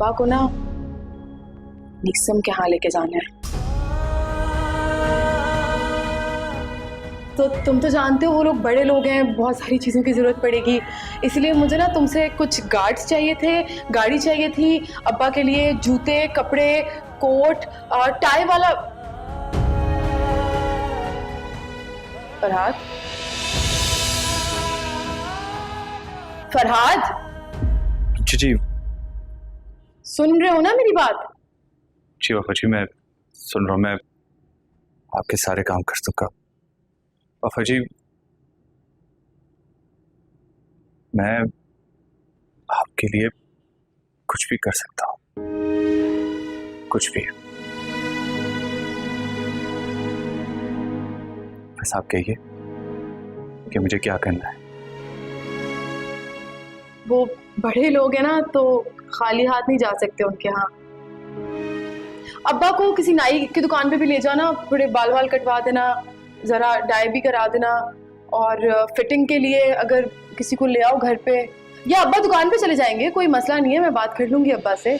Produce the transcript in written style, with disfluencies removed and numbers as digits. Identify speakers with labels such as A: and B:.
A: अब्बा को ना निक्सम के यहाँ लेके जाना है। तो तुम तो जानते हो वो लोग बड़े लोग हैं, बहुत सारी चीज़ों की ज़रूरत पड़ेगी, इसलिए मुझे ना तुमसे कुछ गार्ड्स चाहिए थे, गाड़ी चाहिए थी अब्बा के लिए, जूते, कपड़े, कोट और टाई वाला। फरहाद, फरहाद
B: जी जी
A: सुन रहे हो ना मेरी बात?
B: जी वफा जी, मैं सुन रहा हूँ। मैं आपके सारे काम कर दूंगा वफा जी। मैं आपके लिए कुछ भी कर सकता हूँ, कुछ भी। बस आप कहिए कि मुझे क्या करना है।
A: वो बड़े लोग हैं ना, तो खाली हाथ नहीं जा सकते उनके यहाँ। अब्बा को किसी नाई की दुकान पे भी ले जाना, थोड़े बाल वाल कटवा देना, जरा डाई भी करा देना, और फिटिंग के लिए अगर किसी को ले आओ घर पे, या अब्बा दुकान पे चले जाएंगे, कोई मसला नहीं है, मैं बात कर लूंगी अब्बा से।